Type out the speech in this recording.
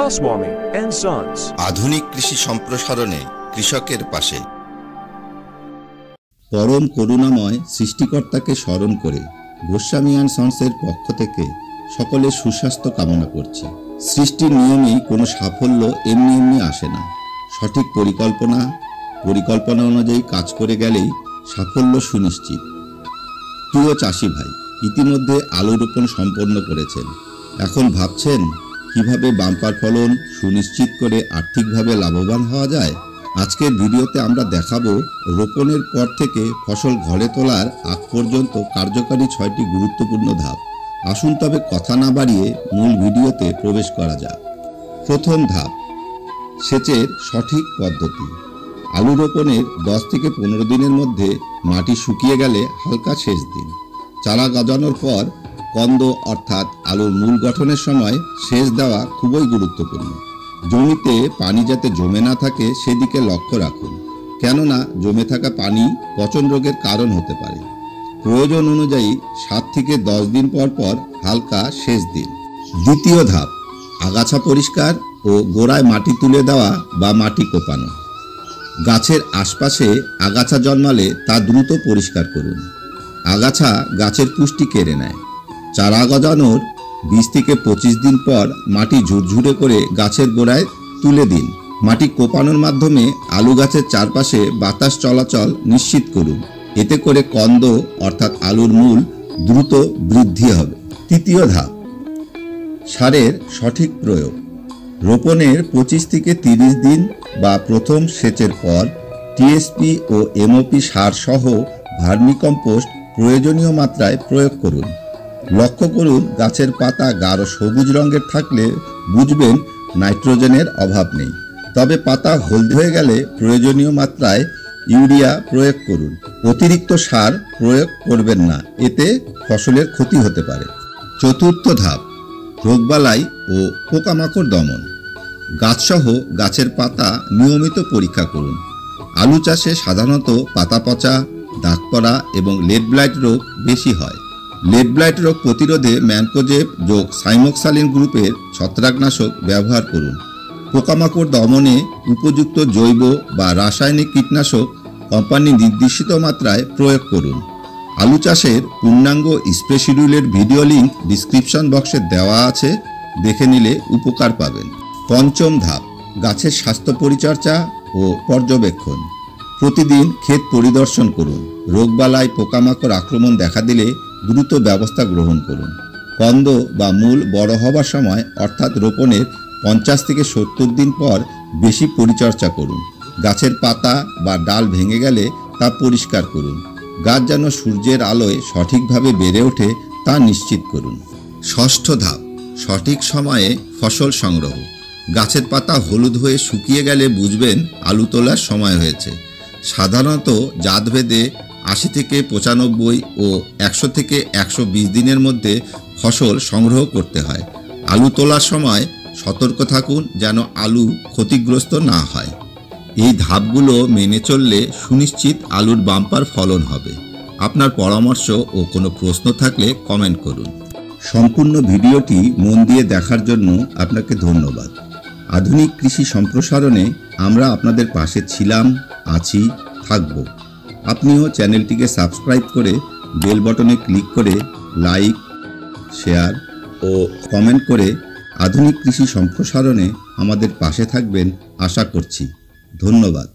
Goswami and Sons. আধুনিক কৃষি সম্প্রসারণে কৃষকের পাশে। পরম করুণাময় সৃষ্টিকর্তাকে স্মরণ করে গোস্বামী অ্যান্ড সন্সের পক্ষ থেকে সকলের সুস্বাস্থ্য কামনা করছি। সৃষ্টির নিয়মেই কোনো সাফল্য এমনি এমনি আসে না। সঠিক পরিকল্পনা অনুযায়ী কাজ করে গেলেই সাফল্য সুনিশ্চিত। প্রিয় চাষি ভাই, ইতিমধ্যে আলু রোপণ সম্পন্ন করেছেন। এখন ভাবছেন কিভাবে বাম্পার ফলন সুনিশ্চিত করে আর্থিকভাবে লাভবান হওয়া যায়। আজকের ভিডিওতে আমরা দেখাবো রোপণের পর থেকে ফসল ঘরে তোলার আগ পর্যন্ত কার্যকারী 6টি গুরুত্বপূর্ণ ধাপ। আসুন তবে কথা না বাড়িয়ে মূল ভিডিওতে প্রবেশ করা যাক। প্রথম ধাপ, সেচের সঠিক পদ্ধতি। আলু রোপণের 10 থেকে 15 দিনের মধ্যে মাটি শুকিয়ে গেলে হালকা সেচ দিন। চারা গজানোর পর কন্দ অর্থাৎ আলুর মূল গঠনের সময় সেচ দেওয়া খুবই গুরুত্বপূর্ণ। জমিতে পানি যাতে জমে না থাকে সেদিকে লক্ষ্য রাখুন, কেননা জমে থাকা পানি পচন রোগের কারণ হতে পারে। প্রয়োজন অনুযায়ী 7 থেকে 10 দিন পর পর হালকা সেচ দিন। দ্বিতীয় ধাপ, আগাছা পরিষ্কার ও গোড়ায় মাটি তুলে দেওয়া বা মাটি কোপানো। গাছের আশপাশে আগাছা জন্মালে তা দ্রুত পরিষ্কার করুন। আগাছা গাছের পুষ্টি কেড়ে নেয়। চারা গজানোর 20 থেকে 25 দিন পর মাটি ঝুরঝুরে করে গাছের গোড়ায় তুলে দিন। মাটি কোপানোর মাধ্যমে আলু গাছের চারপাশে বাতাস চলাচল নিশ্চিত করুন। এতে করে কন্দ অর্থাৎ আলুর মূল দ্রুত বৃদ্ধি হবে। তৃতীয় ধাপ, সারের সঠিক প্রয়োগ। রোপণের 25 থেকে 30 দিন বা প্রথম সেচের পর টিএসপি ও এমওপি সার সহ ভার্মিকম্পোস্ট প্রয়োজনীয় মাত্রায় প্রয়োগ করুন। লক্ষ্য করুন গাছের পাতা গাঢ় সবুজ রঙের থাকলে বুঝবেন নাইট্রোজেনের অভাব নেই। তবে পাতা হলদে হয়ে গেলে প্রয়োজনীয় মাত্রায় ইউরিয়া প্রয়োগ করুন। অতিরিক্ত সার প্রয়োগ করবেন না, এতে ফসলের ক্ষতি হতে পারে। চতুর্থ ধাপ, রোগবালাই ও পোকামাকড় দমন। গাছসহ গাছের পাতা নিয়মিত পরীক্ষা করুন। আলু চাষে সাধারণত পাতা পচা, দাগ পড়া এবং লেড ব্লাইট রোগ বেশি হয়। লেড ব্লাইট রোগ প্রতিরোধে ম্যানকোজেব যোগ সাইমোক্সালিন গ্রুপের ছত্রাকনাশক ব্যবহার করুন। পোকামাকড় দমনে উপযুক্ত জৈব বা রাসায়নিক কীটনাশক কোম্পানি নির্দেশিত মাত্রায় প্রয়োগ করুন। আলু চাষের পূর্ণাঙ্গ স্প্রে শিডিউলের ভিডিও লিঙ্ক ডিসক্রিপশন বক্সে দেওয়া আছে, দেখে নিলে উপকার পাবেন। পঞ্চম ধাপ, গাছের স্বাস্থ্য পরিচর্যা ও পর্যবেক্ষণ। প্রতিদিন ক্ষেত পরিদর্শন করুন। রোগবালাই পোকামাকড় আক্রমণ দেখা দিলে দ্রুত ব্যবস্থা গ্রহণ করুন। কন্দ বা মূল বড় হবার সময় অর্থাৎ রোপণের 50 থেকে 70 দিন পর বেশি পরিচর্যা করুন। গাছের পাতা বা ডাল ভেঙে গেলে তা পরিষ্কার করুন। গাছ যেন সূর্যের আলোয় সঠিকভাবে বেড়ে ওঠে তা নিশ্চিত করুন। ষষ্ঠ ধাপ, সঠিক সময়ে ফসল সংগ্রহ। গাছের পাতা হলুদ হয়ে শুকিয়ে গেলে বুঝবেন আলু তোলার সময় হয়েছে। সাধারণত জাতভেদে 80 থেকে 95 ও 100 থেকে 120 দিনের মধ্যে ফসল সংগ্রহ করতে হয়। আলু তোলার সময় সতর্ক থাকুন যেন আলু ক্ষতিগ্রস্ত না হয়। এই ধাপগুলো মেনে চললে সুনিশ্চিত আলুর বাম্পার ফলন হবে। আপনার পরামর্শ ও কোনো প্রশ্ন থাকলে কমেন্ট করুন। সম্পূর্ণ ভিডিওটি মন দিয়ে দেখার জন্য আপনাকে ধন্যবাদ। আধুনিক কৃষি সম্প্রসারণে আমরা আপনাদের পাশে ছিলাম, আছি, থাকব। আপনিও চ্যানেলটিকে সাবস্ক্রাইব করে বেল বটনে ক্লিক করে লাইক, শেয়ার ও কমেন্ট করে আধুনিক কৃষি সম্প্রসারণে আমাদের পাশে থাকবেন আশা করছি। ধন্যবাদ।